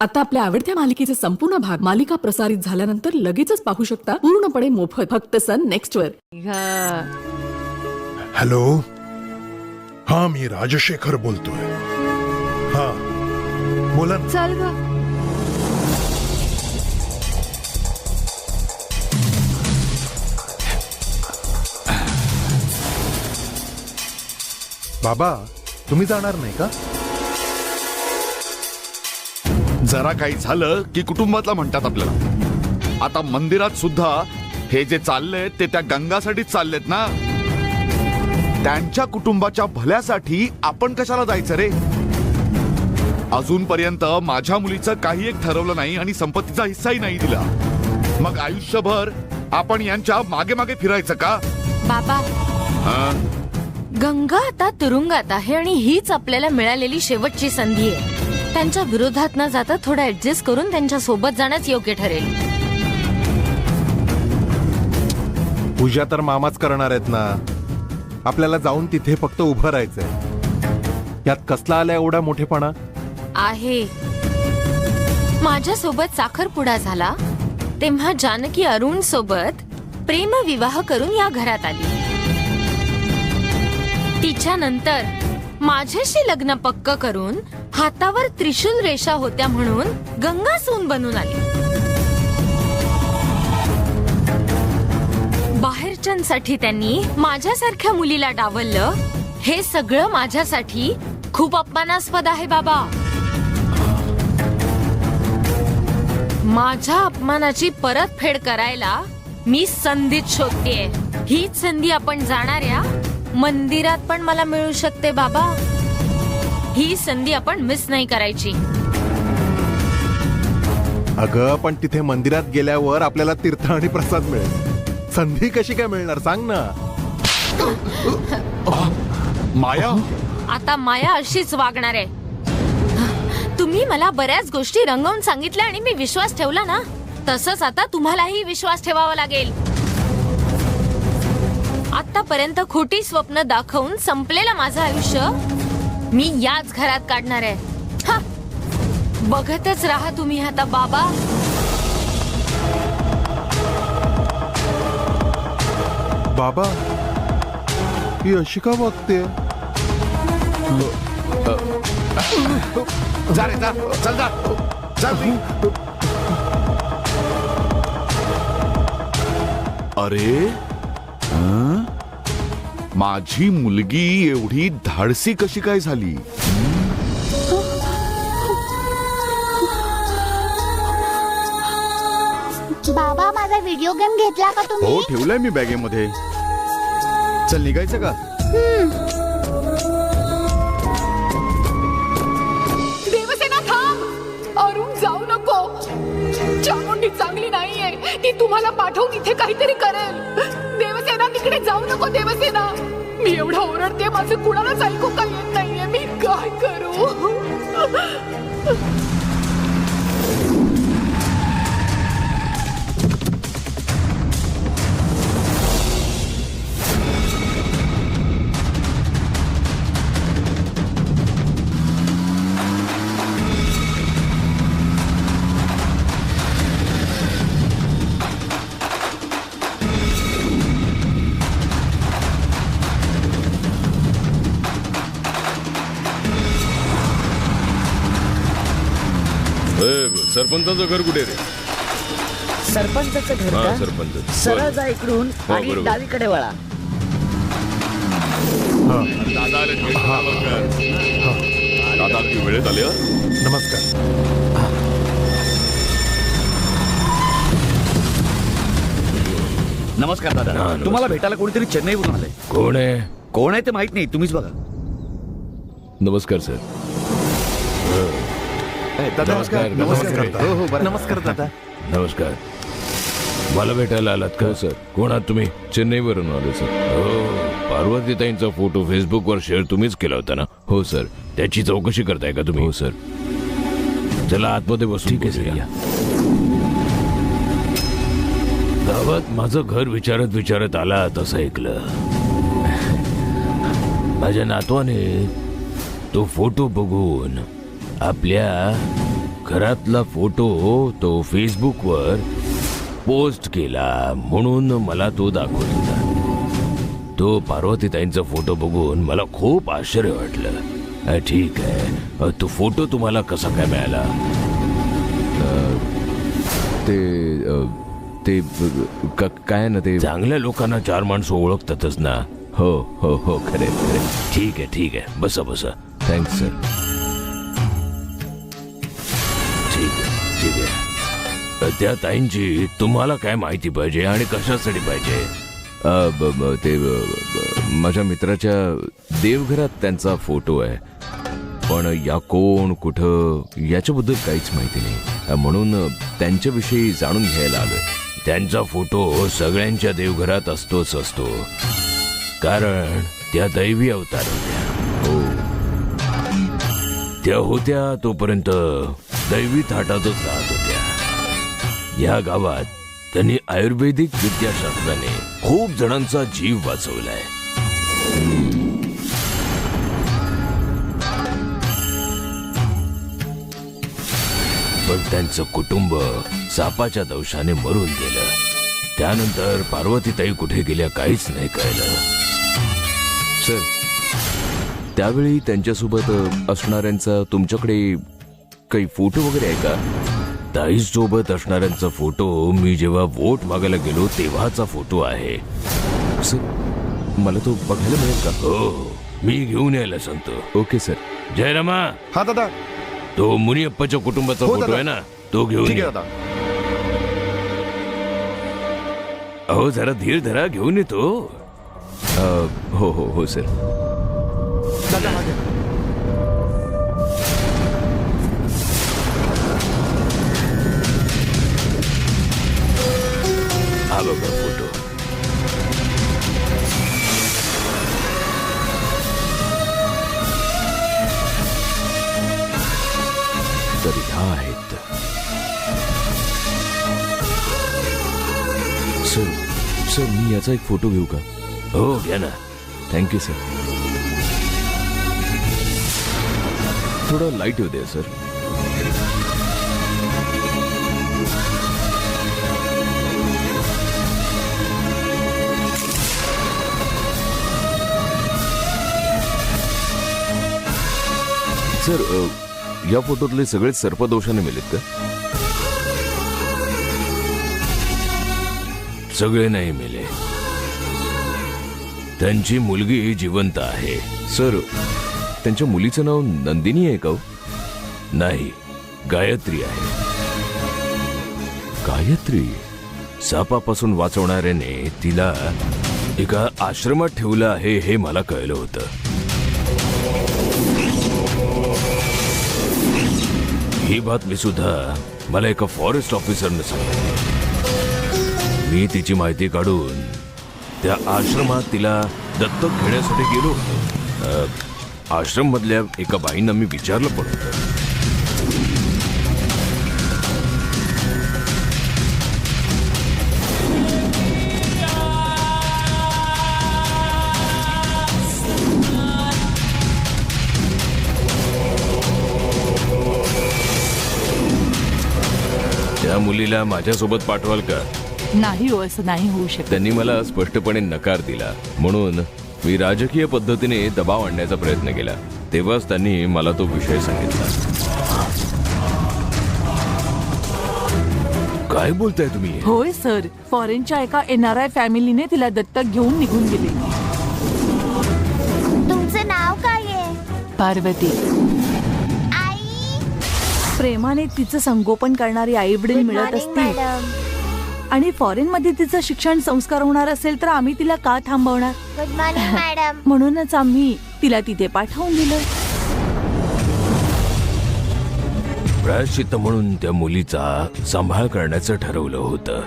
आता आपल्या आवडत्या मालिकेचे संपूर्ण भाग मालिका प्रसारित झाल्यानंतर लगेचच पाहू शकता पूर्णपणे मोफत फक्त सन नेक्स्ट वर. हॅलो, हा मी राजशेखर बोलतोय. हा बोला ना. चल ग. बाबा, तुम्ही जाणार नाही का? जरा काही झालं की कुटुंबातला म्हणतात आपल्याला. आता मंदिरात सुद्धा हे जे चाललंय ते त्या गंगासाठीच चाललेत ना. त्यांच्या कुटुंबाच्या भल्यासाठी आपण कशाला जायचं रे? अजूनपर्यंत माझ्या मुलीचं काही एक ठरवलं नाही आणि संपत्तीचा हिस्साही नाही दिला. मग आयुष्यभर आपण यांच्या मागे मागे फिरायचं का? बाबा, गंगा आता तुरुंगात आहे आणि हीच आपल्याला मिळालेली शेवटची संधी आहे. त्यांच्या विरोधात न जाता थोडं ऍडजस्ट करून त्यांच्या सोबत जाणंच योग्य ठरेल. पूजा तर मामाच करणार आहेत ना. आपल्याला जाऊन तिथे फक्त उभं राहायचंय. यात कसला आला एवढा मोठेपणा आहे. माझ्या सोबत साखरपुडा झाला तेव्हा जानकी अरुण सोबत प्रेमविवाह करून या घरात आली. तिच्या नंतर माझ्याशी लग्न पक्क करून हातावर त्रिशूल रेषा होत्या म्हणून गंगा सून बनून आली. बाहेरच्यांसाठी त्यांनी माझ्यासारख्या मुलीला डावललं. हे सगळं माझ्यासाठी खूप अपमानास्पद आहे बाबा. माझ्या अपमानाची परतफेड करायला मी संधीच शोधतेय. हीच संधी आपण जाणाऱ्या मंदिरात पण मला मिळू शकते बाबा. ही संधी आपण मिस नाही करायची. अगं, पण तिथे मंदिरात गेल्यावर आपल्याला तीर्थ आणि प्रसाद मिळेल. संधी कशी काय मिळणार सांग ना. माया, आता माया अशीच वागणार आहे. तुम्ही मला बऱ्याच गोष्टी रंगवून सांगितल्या आणि मी विश्वास ठेवला ना, तसंच आता तुम्हालाही विश्वास ठेवावा लागेल. आतापर्यंत खोटी स्वप्न दाखवून संपलेलं माझं आयुष्य मी याच घरात काढणार आहे. बघतच राहा तुम्ही आता बाबा. बाबा, ही अशी का वागते? जा रे जा, चल जा, चल. अरे, माझी मुलगी एवढी धाडसी कशी काय झाली? बाबा, माझा व्हिडिओ गेम घेतला का तुम्ही? हो, ठेवलाय मी बॅगेमध्ये. चल निघायचं का? देवसेना थांब. अरुण, जाऊ नको. चामुंडी चांगली नाहीये. ती तुम्हाला पाठवून इथे काहीतरी करेल. देवसेना, तिकडे जाऊ नको. देवसेना, मी एवढं ओरडते, माझं कुणालाच ऐकू का येत नाहीये. मी काय करू? सरपंचाचं घर कुठे रे? सरपंचाचं घर हा, का? सरपंच. सरळ जा इकडून हो, आणि बरोबर. डावीकडे वळा. दादा आले. दादा अगदी वेळेत आले. नमस्कार. नमस्कार दादा. नमस्कार. तुम्हाला भेटायला कोणीतरी चेन्नईवरून आलंय. कोण आहे? कोण आहे ते माहित नाही, तुम्हीच बघा. नमस्कार सर. दादा, नमस्कार. नमस्कार. नमस्कार. हो, हो, बरं. नमस्कार दादा. नमस्कार. मला भेटायला आलात का सर? कोण आहात तुम्ही? चेन्नईवरून आलो सर. हो, पार्वतीताईंचा फोटो फेसबुकवर शेअर तुम्हीच केला होता ना? हो सर. त्याची चौकशी करताय का तुम्ही? हो सर. चला आतमध्ये बसून बोलूया. गावात माझं घर विचारत आला तसं ऐकलं. माझ्या नातवाने तो फोटो बघून आपल्या घरातला फोटो तो फेसबुकवर पोस्ट केला म्हणून मला तो दाखवत होता. तो पार्वतीताईंचा फोटो बघून मला खूप आश्चर्य वाटलं. ठीक आहे, तो फोटो तुम्हाला कसा काय मिळाला? ते काय ना, ते चांगल्या लोकांना चार माणसं ओळखतातच ना. हो हो हो, खरे खरे. ठीक आहे, बसा बसा. Thanks sir. ठीक आहे. त्या ताईंची तुम्हाला काय माहिती पाहिजे आणि कशासाठी पाहिजे? ते माझ्या मित्राच्या देवघरात त्यांचा फोटो आहे, पण या कोण कुठं याच्याबद्दल काहीच माहिती नाही, म्हणून त्यांच्याविषयी जाणून घ्यायला आलोय. त्यांचा फोटो सगळ्यांच्या देवघरात असतो, कारण त्या दैवी अवतार होत्या. हो, त्या होत्या तोपर्यंत दैवी थाटातच राहत होत्या. या गावात त्यांनी आयुर्वेदिक विद्याशास्त्राने खूप जणांचा जीव वाचवलाय. पण त्यांचं कुटुंब सापाच्या दंशाने मरून गेलं. त्यानंतर पार्वतीताई कुठे गेल्या काहीच नाही कळलं. सर, त्यावेळी त्यांच्यासोबत असणाऱ्यांचा तुमच्याकडे काही फोटो वगैरे आहे का? ताईसोबत असणाऱ्यांचा फोटो मी जेव्हा वोट मागायला गेलो तेव्हाचा फोटो आहे. सर, मला तो बघायला मिळेल का? हो, मी घेऊन यायला सांगतो. Okay sir. जयरामा, हा दादा. तो मुनियप्पाच्या कुटुंबाचा हो, फोटो दादा. आहे ना, तो घेऊन ठीक आहे ये. दादा. अहो, जरा धीर धरा, घेऊन येतो. हो हो हो सर. दादा हा घ्या. हा बघा फोटो. तर ह्या आहेत. सर, मी याचा एक फोटो घेऊ का? हो, घ्या ना. Thank you sir. थोडं लाईट येऊ द्या सर. सर, या फोटोतले सगळे सर्पदोषाने मेलेत का? सगळे नाही मेले. त्यांची मुलगी जिवंत आहे. सर, त्यांच्या मुलीचं नाव नंदिनी आहे का हो? नाही, गायत्री आहे. गायत्री? सापापासून वाचवणाऱ्याने तिला एका आश्रमात ठेवलं आहे हे मला कळलं होतं. ही बातमी सुद्धा मला एका फॉरेस्ट ऑफिसरने सांगितली. मी तिची माहिती काढून त्या आश्रमात तिला दत्तक घेण्यासाठी गेलो होतो. आश्रम मधल्या एका बाईंना मी विचारलं पण होतं. त्या मुलीला माझ्यासोबत पाठवाल का? नाही हो, असं नाही होऊ शकत. त्यांनी मला स्पष्टपणे नकार दिला, म्हणून मी राजकीय पद्धतीने दबाव आणण्याचा प्रयत्न केला. तेव्हाच त्यांनी मला तो विषय सांगितला. काय बोलताय तुम्ही? होय सर, फॉरेनच्या एका NRI फॅमिलीने तिला दत्तक घेऊन निघून गेले. तुमचं नाव काय आहे? पार्वती. आई. प्रेमाने तिचं संगोपन करणारी आई वडील Good मिळत morning, असतील मॅडम. आणि फॉरेन मध्ये तिचं शिक्षण संस्कार होणार असेल तर आम्ही तिला का थांबवणार? Good morning madam. म्हणूनच आम्ही तिला तिथे पाठवून दिलं. प्रायश्चित्त म्हणून त्या मुलीचा सांभाळ करण्याचं ठरवलं होतं,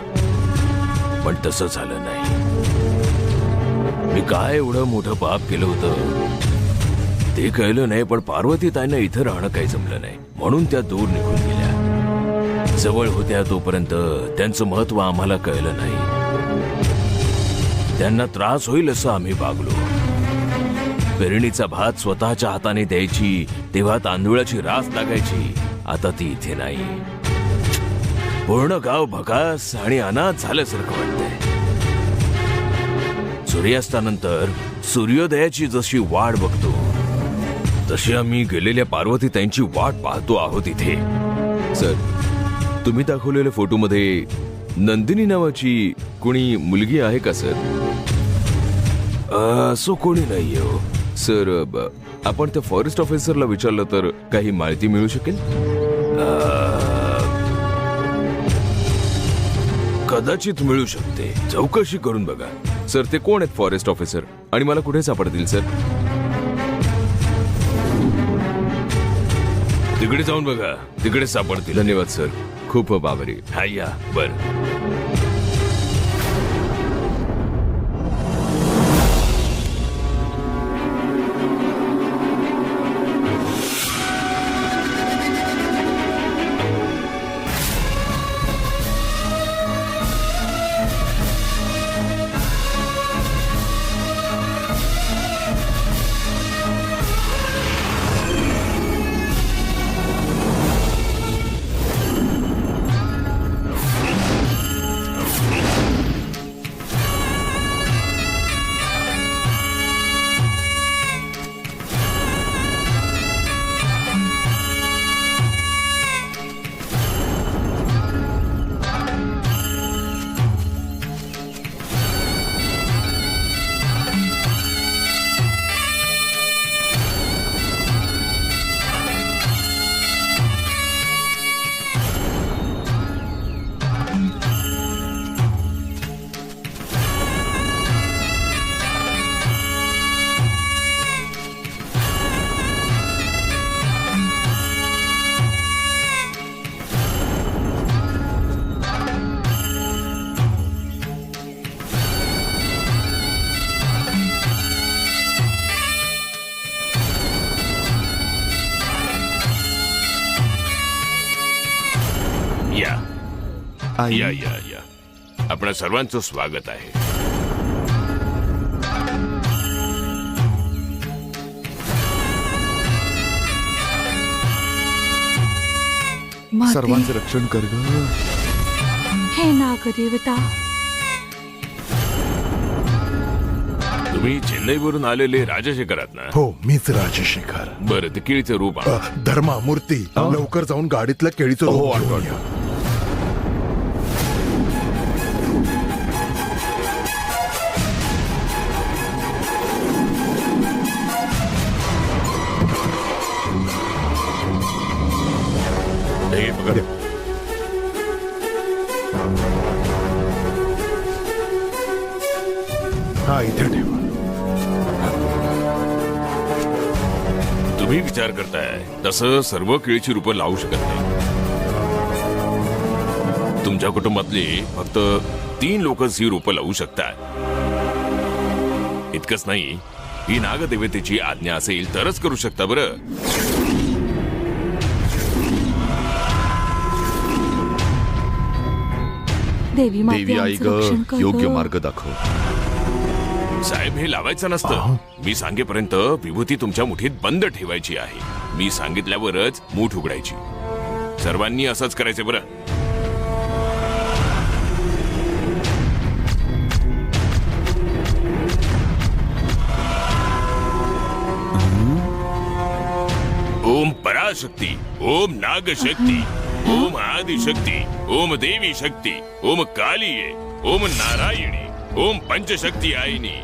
पण तसं झालं नाही. मी काय एवढं मोठं पाप केलं होतं ते कळलं नाही, पण पार्वतीताईंना इथं राहणं काही जमलं नाही, म्हणून त्या दूर निघून गेल्या. जवळ होत्या तोपर्यंत त्यांचं महत्व आम्हाला कळलं नाही. त्यांना त्रास होईल असं आम्ही वागलो. पेरणीचा भात स्वतःच्या हाताने द्यायची तेव्हा तांदूळाची रास लागायची, आता ती इथे नाही. पूर्ण गाव भकास आणि अनाथ झाल्यासारखं वाटतंय. सूर्यास्तानंतर सूर्योदयाची जशी वाट बघतो तशी आम्ही गेलेल्या पार्वतीताईंची वाट पाहतो आहोत इथे. सर, तुम्ही दाखवलेल्या फोटोमध्ये नंदिनी नावाची कोणी मुलगी आहे का सर? असं कोणी नाहीये हो सर. आपण त्या फॉरेस्ट ऑफिसरला विचारलं तर काही माहिती मिळू शकेल? कदाचित मिळू शकते. चौकशी करून बघा सर. ते कोण आहेत फॉरेस्ट ऑफिसर आणि मला कुठे सापडतील सर? तिकडे जाऊन बघा, तिकडे सापडतील. धन्यवाद सर, खूप खूप आभारी. हा या. बर. या या या या. आपणा सर्वांचं स्वागत आहे. माते, सर्वांचं रक्षण कर ग. हे नागदेवता, तुम्ही चेन्नईवरून आलेले राजशेखर आहात ना? हो, मीच राजशेखर. बरं, ते केळीचं रूप आहे. धर्मा मूर्ती, लवकर जाऊन गाडीतलं केळीचं हो, रोप आणतो, घेऊन या. हे बघा. हा, इथे ठेवा. तुम्ही विचार करताय तसं सर्व केळीची रूपं लावू शकत नाही. तुमच्या कुटुंबातली फक्त 3 लोकच ही रूपं लावू शकतात. इतकंच नाही, ही नागदेवतेची आज्ञा असेल तरच करू शकता. बरं, देवी माते, देवी आई आमचं रक्षण ग, कर योग्य ग. मार्ग दाखव. साहेब, हे लावायचं नसतं. मी सांगेपर्यंत विभूती तुमच्या मुठीत बंद ठेवायची आहे. मी सांगितल्यावरच मूठ उघडायची. सर्वांनी असंच करायचं. बरं, ओम पराशक्ती, ओम नागशक्ती, ओम आदिशक्ती, ओम देवी शक्ती, ओम कालिये, ओम नारायणी, ओम पंचशक्ती आईनी,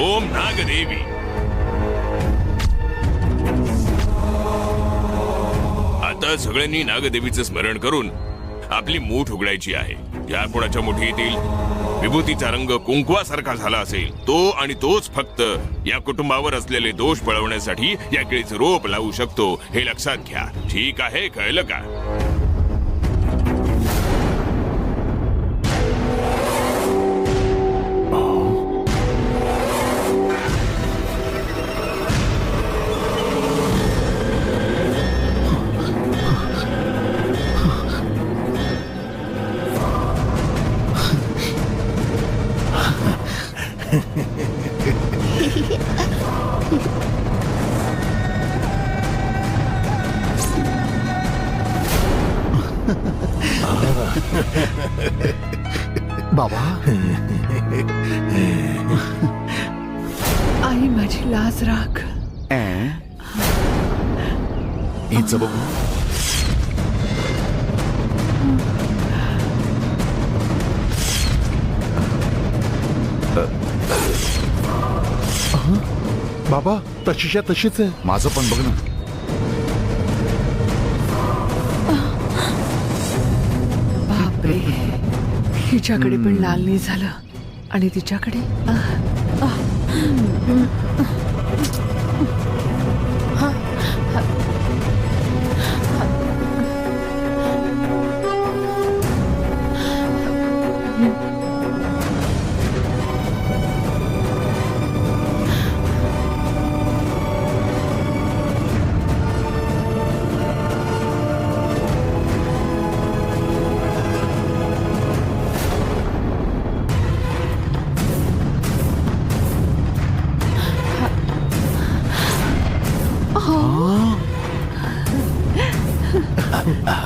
ओम नागदेवी. आता सगळ्यांनी नागदेवीचं स्मरण करून आपली मूठ उघडायची आहे. ज्या कोणाच्या मुठीतील विभूतीचा रंग कुंकवासारखा झाला असेल तो आणि तोच फक्त या कुटुंबावर असलेले दोष पळवण्यासाठी या केळीचं रोप लावू शकतो. हे लक्षात घ्या. ठीक आहे? कळलं का? बाबा आई माझी लाज राख. हिचं बघू. बाबा तशीच्या तशीच आहे. माझं पण बघ ना. बापरे, हिच्याकडे पण लाल नाही झालं आणि तिच्याकडे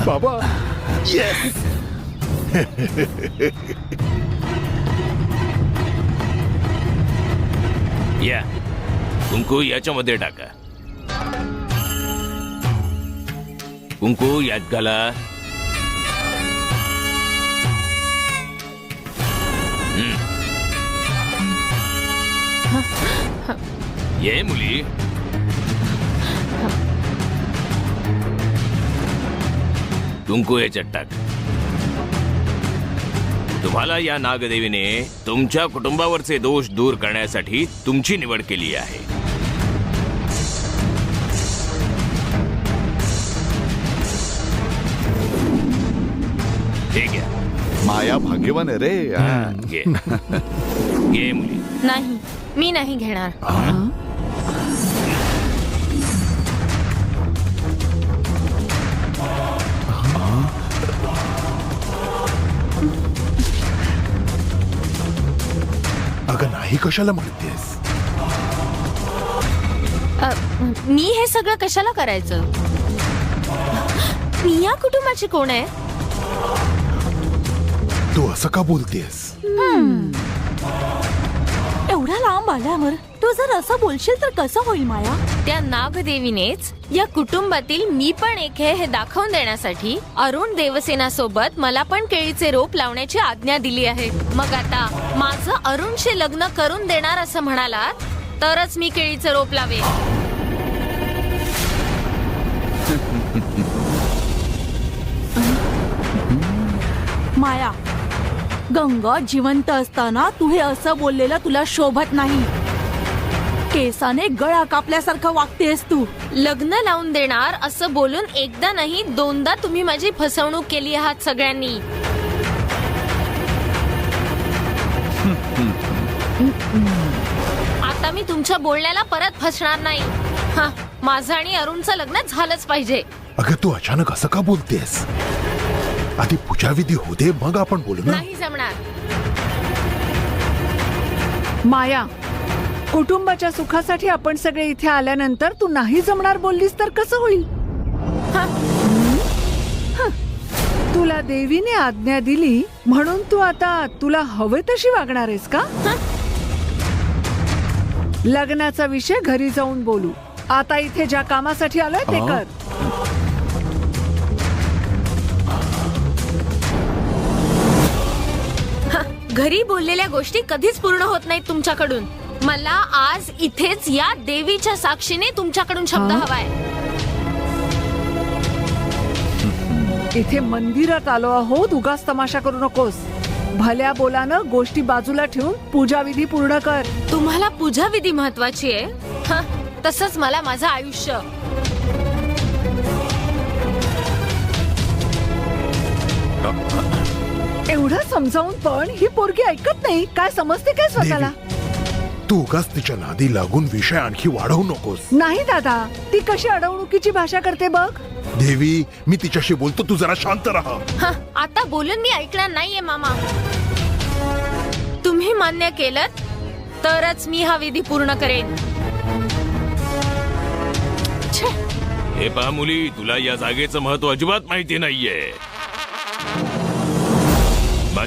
बाबा या कुंकू याच्यामध्ये टाका. कुंकू यात घाला. ये मुली. कुंकू याच्यात टाक. तुम्हाला या नागदेवीने तुमच्या कुटुंबावरचे दोष दूर करण्यासाठी तुमची निवड केली आहे. ठीक आहे. माया भाग्यवान आहे रे. घे घे मुली. नाही, मी नाही घेणार. अगं नाही कशाला म्हणतेस. मी हे सगळं कशाला करायचं? मी या कुटुंबाची कोण आहे? तू असं का बोलतेस. एवढ्या लांब आल्यावर तू जर असं बोलशील तर कसं होईल माया? त्या नागदेवीनेच या कुटुंबातील मी पण एक आहे हे दाखवून देण्यासाठी अरुण देवसेना सोबत मला पण केळीचे रोप लावण्याची आज्ञा दिली आहे. मग आता माझं अरुणशी लग्न करून देणार असं म्हणालात तरच मी केळीचे रोप लावेन. माया, गंगा जिवंत असताना तू हे असं बोललेलं तुला शोभत नाही. केसाने गळा कापल्यासारखं वागतेस तू. लग्न लावून देणार असं बोलून एकदा नाही दोनदा तुम्ही माझी फसवणूक केली आहात सगळ्यांनी. आता मी तुमच्या बोलण्याला परत फसणार नाही. हा, माझं आणि अरुणचं लग्न झालंच पाहिजे. अगं तू अचानक असं का बोलतेस. आधी पूजाविधी होते मग आपण बोलू ना. नाही जमणार. माया, कुटुंबाच्या सुखासाठी आपण सगळे इथे आल्यानंतर तू नाही जमणार बोललीस तर कसं होईल? तुला देवीने आज्ञा दिली म्हणून तू आता तुला हवे तशी वागणार आहेस का? लग्नाचा विषय घरी जाऊन बोलू. आता इथे ज्या कामासाठी आलोय ते कर. घरी बोललेल्या गोष्टी कधीच पूर्ण होत नाहीत तुमच्याकडून. मला आज इथेच या देवीच्या साक्षीने तुमच्याकडून शब्द हवाय. इथे मंदिरात आलो आहोत, उगाच तमाशा करू नकोस. भल्या बोलानं गोष्टी बाजूला ठेवून पूजाविधी पूर्ण कर. तुम्हाला पूजाविधी महत्वाची आहे, तसंच मला माझं आयुष्य. एवढं समजावून पण ही पोरगी ऐकत नाही. काय समजते काय स्वतःला? तू उगाच तिच्या नादी लागून विषय आणखी वाढवू नकोस. नाही दादा, ती कशी अडवणुकीची भाषा करते बघ. देवी, मी तिच्याशी बोलतो, तू जरा शांत राहा. आता बोलून मी ऐकणार नाहीये मामा. तुम्ही मान्य केलं तरच मी हा विधी पूर्ण करेन. हे पहा मुली, तुला या जागेचं महत्व अजिबात माहिती नाहीये.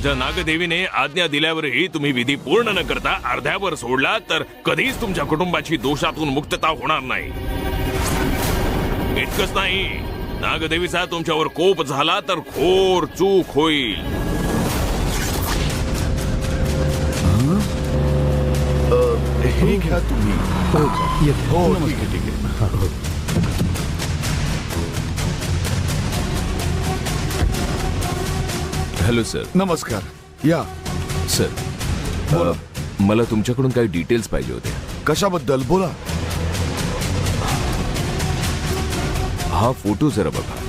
माझ्या नागदेवीने आज्ञा दिल्यावरही तुम्ही विधी पूर्ण न करता अर्ध्यावर सोडला तर कधीच तुमच्या कुटुंबाची दोषातून मुक्तता होणार नाही. इतकंच नाही, नागदेवीचा तुमच्यावर कोप झाला तर घोर चूक होईल. हे घ्या तुम्ही. हो ठीक आहे ठीक आहे. Hello sir. नमस्कार या. सर मला तुमच्याकडून काही डिटेल्स पाहिजे होते. कशाबद्दल बोला. हा फोटो जरा बघा.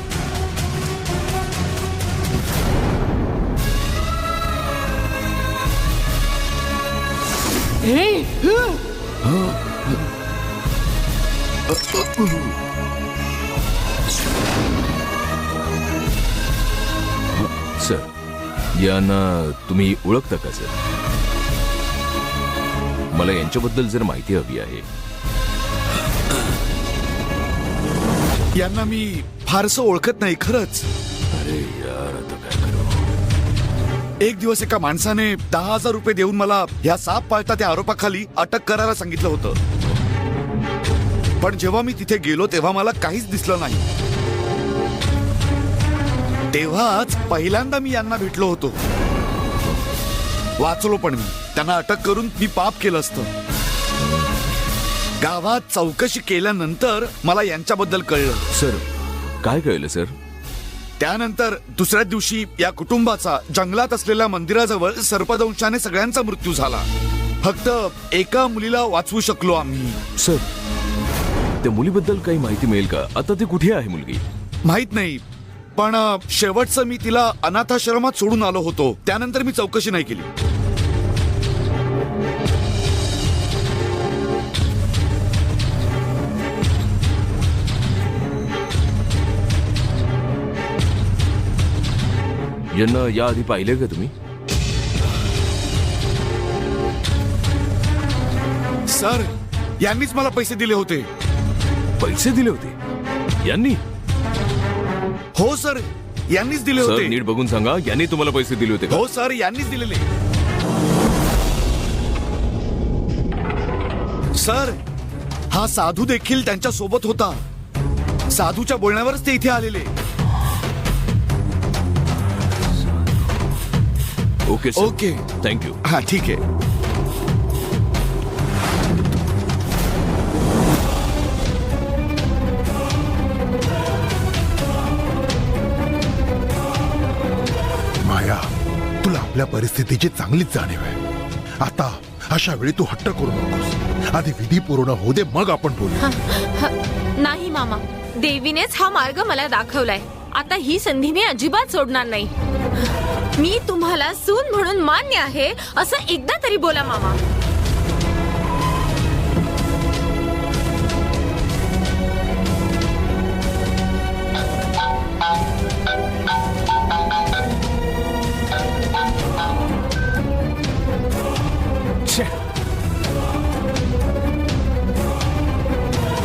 सर यांना तुम्ही ओळखता का सर? मला यांच्याबद्दल जर माहिती हवी आहे. यांना मी फारसं ओळखत नाही खरंच. अरे यार आता काय करू. एक दिवस एका माणसाने 10,000 रुपये देऊन मला या साप पाळता त्या आरोपाखाली अटक करायला सांगितलं होतं. पण जेव्हा मी तिथे गेलो तेव्हा मला काहीच दिसलं नाही. तेव्हाच पहिल्यांदा मी यांना भेटलो होतो. वाचलो पण मी. त्यांना अटक करून मी पाप केलं असतं. गावात चौकशी केल्यानंतर मला यांच्याबद्दल कळलं. सर काय कळलं सर? त्यानंतर दुसऱ्या दिवशी या कुटुंबाचा जंगलात असलेल्या मंदिराजवळ सर्पदंशाने सगळ्यांचा मृत्यू झाला. फक्त एका मुलीला वाचवू शकलो आम्ही. सर त्या मुलीबद्दल काही माहिती मिळेल का? आता ती कुठे आहे मुलगी? माहित नाही, पण शेवटचं मी तिला अनाथाश्रमात सोडून आलो होतो. त्यानंतर मी चौकशी नाही केली. यांना याआधी पाहिले का तुम्ही? सर यांनीच मला पैसे दिले होते. पैसे दिले होते यांनी? हो सर यांनीच दिले सर होते. नीट बघून सांगा, यांनी तुम्हाला पैसे दिले होते का? हो सर यांनीच दिलेले. सर हा साधू देखील त्यांच्या सोबत होता. साधूच्या बोलण्यावरच ते इथे आलेले. Okay sir. ओके. थँक्यू. हा ठीक आहे. माया, तुला आपल्या परिस्थितीची चांगलीच जाणीव आहे. आता अशा वेळी तू हट्ट करू नकोस. आधी विधी पूर्ण होऊ दे, मग आपण बोलू. नाही मामा, देवीनेच हा मार्ग मला दाखवलाय. आता ही संधी मी अजिबात सोडणार नाही. मी तुम्हाला सून म्हणून मान्य आहे असं एकदा तरी बोला मामा.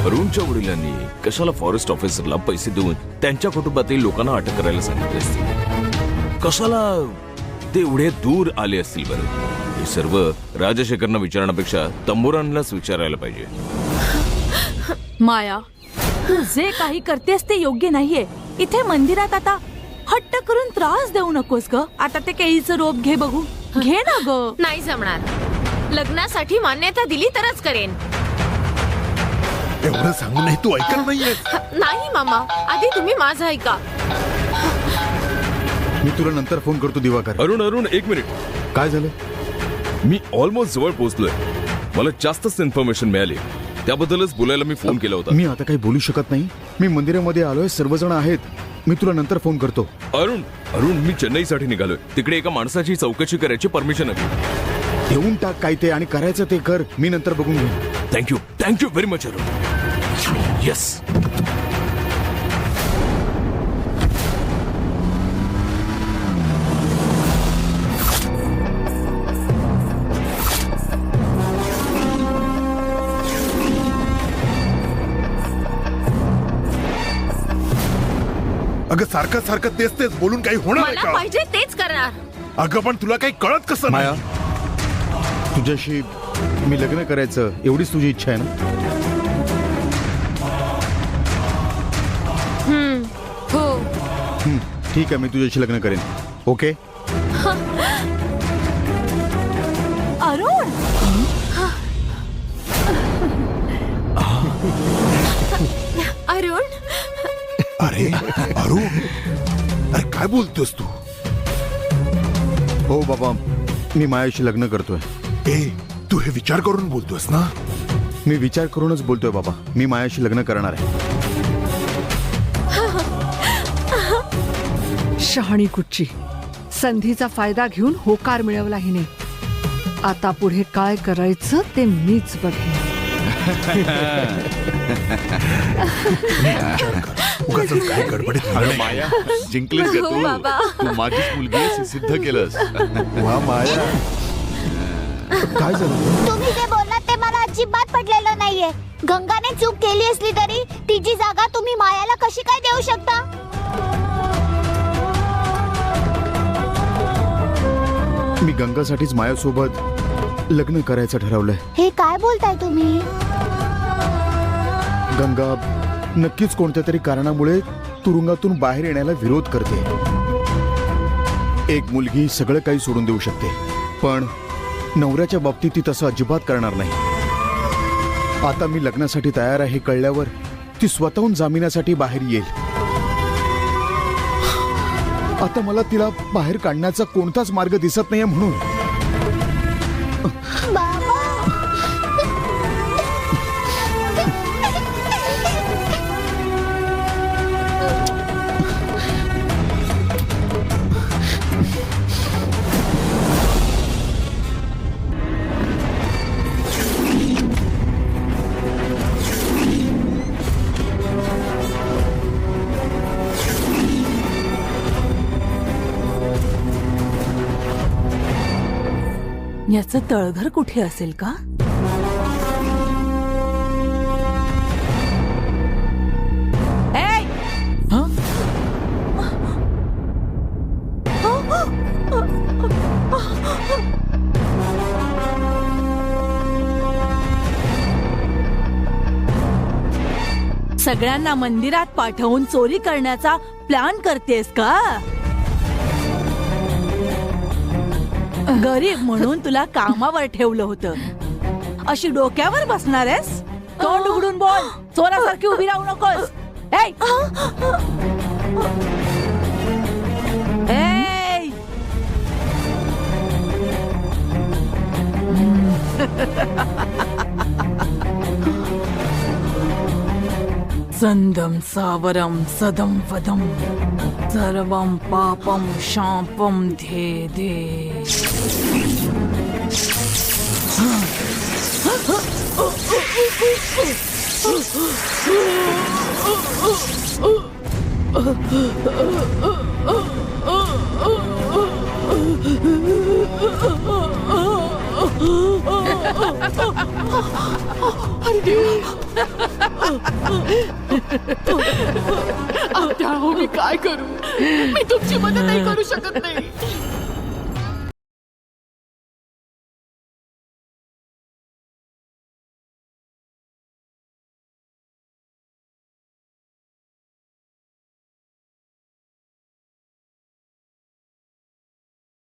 अरुणच्या वडिलांनी कशाला फॉरेस्ट ऑफिसरला पैसे देऊन त्यांच्या कुटुंबातील लोकांना अटक करायला सांगितले असतील? कशाला ते एवढे दूर आले असतील बरं? हे सर्व राजशेखरना विचारण्यापेक्षा तंबुरांनाच विचारायला पाहिजे. माया, तू जे काही करतेस ते योग्य नाहीये. इथे मंदिरात आता हट्ट करून त्रास देऊ नकोस ग. आता ते केळीचं रोप घे बघू. घे ना ग. नाही जमणार. लग्नासाठी मान्यता दिली तरच करेन. एवढं सांगूनही तू ऐकत नाहीये. नाही मामा, आधी तुम्ही माझं ऐका. मी तुला नंतर फोन करतो दिवाकर. अरुण एक मिनिट. काय झालं? मी ऑलमोस्ट जवळ पोहोचलोय. मला जास्तच इन्फॉर्मेशन मिळाली, त्याबद्दलच बोलायला मी फोन केला होता. मी आता काही बोलू शकत नाही. मी मंदिरामध्ये आलोय, सर्वजण आहेत. मी तुला नंतर फोन करतो. अरुण मी चेन्नईसाठी निघालोय. तिकडे एका माणसाची चौकशी करायची परमिशन हवी. देऊन टाक काय ते आणि करायचं ते कर. मी नंतर बघून घेईन. Thank you very much Arun. Yes. अगं सारखं तेच बोलून काही होणार आहे मला का? पाहिजे तेच करणार. अगं पण तुला काही कळत कसं माया नाही? तुझ्याशी मी लग्न करायचं एवढीच तुझी इच्छा आहे ना? हो ठीक आहे, मी तुझ्याशी लग्न करेन. ओके? अरुण अरुण अरे अरुण, अरे काय बोलतोस तू? हो बाबा, मी मायाशी लग्न करतोय. ए तू हे विचार करून बोलतोस ना? मी विचार करूनच बोलतोय बाबा. मी मायाशी लग्न करणार आहे. शहाणी कुच्ची, संधीचा फायदा घेऊन होकार मिळवला हिने. आता पुढे काय करायचं ते मीच बघेन. उगाच काय गडबडीत अरे माया, जिंकलीस का हो, बाबा. तू माझीच मुलगी आहेस हे सिद्ध केलंस. वा माया, काय झालं? तुम्ही जे बोललात ते मला अजिबात पटलेलं नाहीये. गंगाने चूक केली असली तरी तिची जागा तुम्ही मायाला कशी काय देऊ शकता? मी गंगासाठीच मायासोबत लग्न करायचं ठरवलंय. हे काय बोलताय तुम्ही? गंगा नक्कीच कोणत्या तरी कारणामुळे तुरुंगातून बाहेर येण्याला विरोध करते. एक मुलगी सगळं काही सोडून देऊ शकते, पण नवऱ्याच्या बाबतीत ती तसं अजिबात करणार नाही. आता मी लग्नासाठी तयार आहे कळल्यावर ती स्वतःहून जामिनासाठी बाहेर येईल. आता मला तिला बाहेर काढण्याचा कोणताच मार्ग दिसत नाहीये. म्हणून बाबा, याचं तळघर कुठे असेल का? ए! हं? सगळ्यांना मंदिरात पाठवून चोरी करण्याचा प्लॅन करतेस का? गरीब म्हणून तुला कामावर ठेवलं होतं, अशी डोक्यावर बसणार आहेस? तोंड उघडून बोल, चोरासारखी उभी राहू नकोस. ए! ए! संदम सावरम सदम वदम सर्वम पापम शापम धे दे. आता हो मी काय करू? मी तुमची मदत नाही करू शकत नाही.